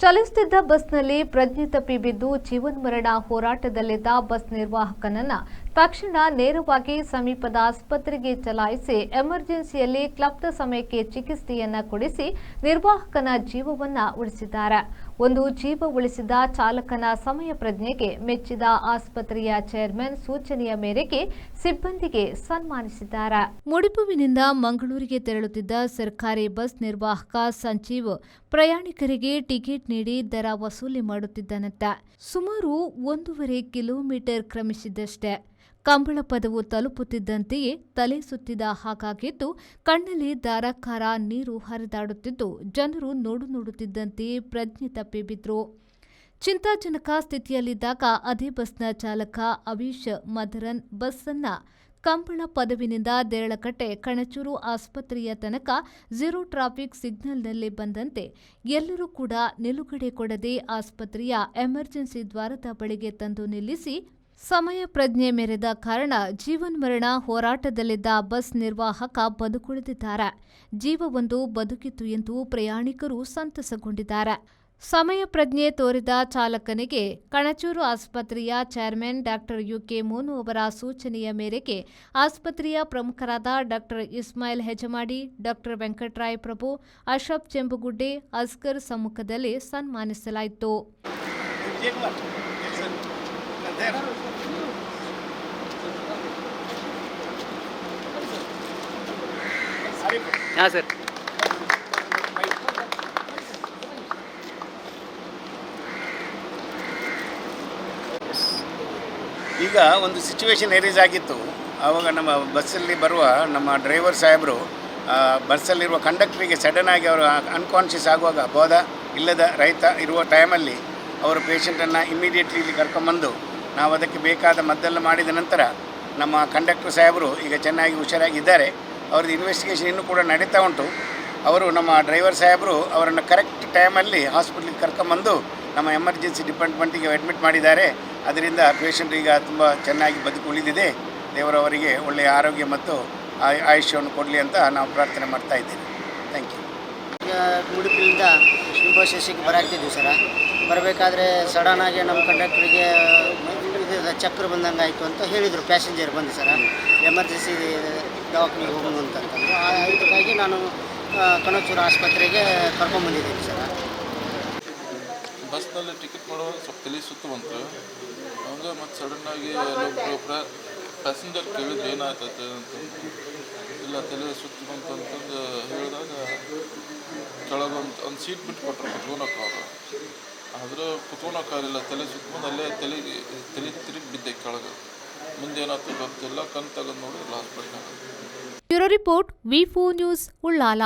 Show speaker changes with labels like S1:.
S1: ಚಲಿಸುತ್ತಿದ್ದ ಬಸ್ನಲ್ಲಿ ಪ್ರಜ್ಞೆ ತಪ್ಪಿ ಬಿದ್ದು ಜೀವನ್ಮರಣ ಹೋರಾಟದಲ್ಲಿದ್ದ ಬಸ್ ನಿರ್ವಾಹಕನನ್ನ ತಕ್ಷಣ ನೇರವಾಗಿ ಸಮೀಪದ ಆಸ್ಪತ್ರೆಗೆ ಚಲಾಯಿಸಿ ಎಮರ್ಜೆನ್ಸಿಯಲ್ಲಿ ಕ್ಲಪ್ತ ಸಮಯಕ್ಕೆ ಚಿಕಿತ್ಸೆಯನ್ನ ಕೊಡಿಸಿ ನಿರ್ವಾಹಕನ ಜೀವವನ್ನ ಉಳಿಸಿದ್ದಾರೆ. ಒಂದು ಜೀವ ಉಳಿಸಿದ ಚಾಲಕನ ಸಮಯ ಪ್ರಜ್ಞೆಗೆ ಮೆಚ್ಚಿದ ಆಸ್ಪತ್ರೆಯ ಚೇರ್ಮನ್ ಸೂಚನೆಯ ಮೇರೆಗೆ ಸಿಬ್ಬಂದಿಗೆ ಸನ್ಮಾನಿಸಿದ್ದಾರೆ. ಮುಡಿಪುವಿನಿಂದ ಮಂಗಳೂರಿಗೆ ತೆರಳುತ್ತಿದ್ದ ಸರ್ಕಾರಿ ಬಸ್ ನಿರ್ವಾಹಕ ಸಂಜೀವ್ ಪ್ರಯಾಣಿಕರಿಗೆ ಟಿಕೆಟ್ ನೀಡಿ ದರ ವಸೂಲಿ ಮಾಡುತ್ತಿದ್ದನಂತೆ. ಸುಮಾರು 1.5 ಕಿಲೋಮೀಟರ್ ಕ್ರಮಿಸಿದಷ್ಟೇ ಕಂಬಳ ಪದವು ತಲುಪುತ್ತಿದ್ದಂತೆಯೇ ತಲೆ ಸುತ್ತಿದ ಹಾಗಾಗಿದ್ದು, ಕಣ್ಣಲ್ಲಿ ಧಾರಾಕಾರ ನೀರು ಹರಿದಾಡುತ್ತಿದ್ದು, ಜನರು ನೋಡುತ್ತಿದ್ದಂತೆಯೇ ಪ್ರಜ್ಞೆ ತಪ್ಪಿ ಬಿದ್ರು. ಚಿಂತಾಜನಕ ಸ್ಥಿತಿಯಲ್ಲಿದ್ದಾಗ ಅದೇ ಬಸ್ನ ಚಾಲಕ ಅವೀಶ್ ಮದರನ್ ಬಸ್ಸನ್ನ ಕಂಬಳ ಪದವಿನಿಂದ ದೇರಳಕಟ್ಟೆ ಕಣಚೂರು ಆಸ್ಪತ್ರೆಯ ತನಕ ಝೀರೋ ಟ್ರಾಫಿಕ್ ಸಿಗ್ನಲ್ನಲ್ಲಿ ಬಂದಂತೆ ಎಲ್ಲರೂ ಕೂಡ ನಿಲುಗಡೆ ಕೊಡದೆ ಆಸ್ಪತ್ರೆಯ ಎಮರ್ಜೆನ್ಸಿ ದ್ವಾರದ ಬಳಿಗೆ ತಂದು ನಿಲ್ಲಿಸಿ ಸಮಯ ಪ್ರಜ್ಞೆ ಮೆರೆದ ಕಾರಣ ಜೀವನ್ಮರಣ ಹೋರಾಟದಲ್ಲಿದ್ದ ಬಸ್ ನಿರ್ವಾಹಕ ಬದುಕುಳಿದಿದ್ದಾರೆ. ಜೀವವೊಂದು ಬದುಕಿತು ಎಂದು ಪ್ರಯಾಣಿಕರು ಸಂತಸಗೊಂಡಿದ್ದಾರೆ. ಸಮಯ ಪ್ರಜ್ಞೆ ತೋರಿದ ಚಾಲಕನಿಗೆ ಕಣಚೂರು ಆಸ್ಪತ್ರೆಯ ಚೇರ್ಮನ್ ಡಾಕ್ಟರ್ ಯುಕೆ ಮೋನು ಅವರ ಸೂಚನೆಯ ಮೇರೆಗೆ ಆಸ್ಪತ್ರೆಯ ಪ್ರಮುಖರಾದ ಡಾಕ್ಟರ್ ಇಸ್ಮಾಯಿಲ್ ಹೆಜಮಾಡಿ, ಡಾಕ್ಟರ್ ವೆಂಕಟರಾಯ ಪ್ರಭು, ಅಶ್ರಫ್ ಚೆಂಬುಗುಡ್ಡೆ, ಅಸ್ಗರ್ ಸಮ್ಮುಖದಲ್ಲಿ ಸನ್ಮಾನಿಸಲಾಯಿತು.
S2: ಈಗ ಒಂದು ಸಿಚುವೇಶನ್ ಎರೇಸ್ ಆಗಿತ್ತು. ಆವಾಗ ನಮ್ಮ ಬಸ್ಸಲ್ಲಿ ಬರುವ ನಮ್ಮ ಡ್ರೈವರ್ ಸಾಹೇಬರು ಬಸ್ಸಲ್ಲಿರುವ ಕಂಡಕ್ಟರಿಗೆ ಸಡನ್ ಆಗಿ ಅವರು ಅನ್ಕಾನ್ಷಿಯಸ್ ಆಗುವಾಗ ಬೋಧ ಇಲ್ಲದ ರೈತ ಇರುವ ಟೈಮಲ್ಲಿ ಅವರು ಪೇಷಂಟನ್ನು ಇಮ್ಮಿಡಿಯೇಟ್ಲಿ ಇಲ್ಲಿ ಕರ್ಕೊಂಬಂದು ನಾವು ಅದಕ್ಕೆ ಬೇಕಾದ ಮದ್ದೆಲ್ಲ ಮಾಡಿದ ನಂತರ ನಮ್ಮ ಕಂಡಕ್ಟರ್ ಸಾಹೇಬರು ಈಗ ಚೆನ್ನಾಗಿ ಹುಷಾರಾಗಿದ್ದಾರೆ. ಅವ್ರದ್ದು ಇನ್ವೆಸ್ಟಿಗೇಷನ್ ಇನ್ನೂ ಕೂಡ ನಡೀತಾ ಉಂಟು. ಅವರು ನಮ್ಮ ಡ್ರೈವರ್ ಸಾಹೇಬರು ಅವರನ್ನು ಕರೆಕ್ಟ್ ಟೈಮಲ್ಲಿ ಹಾಸ್ಪಿಟ್ಲಿಗೆ ಕರ್ಕೊಂಬಂದು ನಮ್ಮ ಎಮರ್ಜೆನ್ಸಿ ಡಿಪಾರ್ಟ್ಮೆಂಟಿಗೆ ಅಡ್ಮಿಟ್ ಮಾಡಿದ್ದಾರೆ. ಅದರಿಂದ ಪೇಷಂಟ್ ಈಗ ತುಂಬ ಚೆನ್ನಾಗಿ ಬದುಕು ಉಳಿದಿದೆ. ದೇವರವರಿಗೆ ಒಳ್ಳೆಯ ಆರೋಗ್ಯ ಮತ್ತು ಆಯುಷ್ಯವನ್ನು ಕೊಡಲಿ ಅಂತ ನಾವು ಪ್ರಾರ್ಥನೆ ಮಾಡ್ತಾ ಇದ್ದೀವಿ. Thank you.
S3: ಈಗ ಉಡುಪಿಯಿಂದ ಇಂಫೋಸಿಸ್ಗೆ ಬರಾಕ್ತಿದ್ವಿ ಸರ. ಬರಬೇಕಾದ್ರೆ ಸಡನ್ನಾಗಿ ನಮ್ಮ ಕಂಡಕ್ಟ್ರಿಗೆ ಇದು ಚಕ್ರ ಬಂದಂಗೆ ಆಯಿತು ಅಂತ ಹೇಳಿದರು. ಪ್ಯಾಸೆಂಜರ್ ಬಂದು ಸರ ಎಮರ್ಜೆನ್ಸಿ ದವಾಖಾನೆಗೆ ಹೋಗೋಣ ಅಂತಂತಂದು ಇದಕ್ಕಾಗಿ ನಾನು ಕಣಚೂರು ಆಸ್ಪತ್ರೆಗೆ ಕರ್ಕೊಂಡ್ಬಂದಿದ್ದೀನಿ ಸರ.
S4: ಬಸ್ನಲ್ಲಿ ಟಿಕೆಟ್ ಮಾಡುವಾಗ ಸ್ವಲ್ಪ ತಲೆ ಸುತ್ತು ಬಂತು. ಹಂಗೆ ಮತ್ತು ಸಡನ್ನಾಗಿ ಪ್ಯಾಸೆಂಜರ್ ಕೇಳಿದ್ರು ಏನಾಗ್ತದೆ ಅಂತ. ಇಲ್ಲ ತಲೆ ಸುತ್ತು ಬಂತು ಅಂತಂದು ಹೇಳಿದಾಗ ಕೆಳಗೊಂದು ಸೀಟ್ ಬಿಟ್ಟು ಕೊಟ್ಟರು ಕುತ್ಕೊಳಕ್ಕೆ. ಅವರು ಆದರೂ ಕುತ್ಕೊಳಕ್ಕಾಗಲಿಲ್ಲ. ತಲೆ ಸುತ್ತ ಬಂದು ಅಲ್ಲೇ ತಲೆ ತಿರುಗಿ ಬಿದ್ದೆ ಕೆಳಗೆ. ಮುಂದೆ ಏನಾಗ್ತದೆ ಗೊತ್ತಿಲ್ಲ. ಕಣ್ ತೆಗೆದು ನೋಡಿ ಹಾಸ್ಪಿಟ್ಲಾಗ.
S1: ಬ್ಯೂರೋ ರಿಪೋರ್ಟ್ ವಿ4 ನ್ಯೂಸ್ ಉಳ್ಳಾಲ.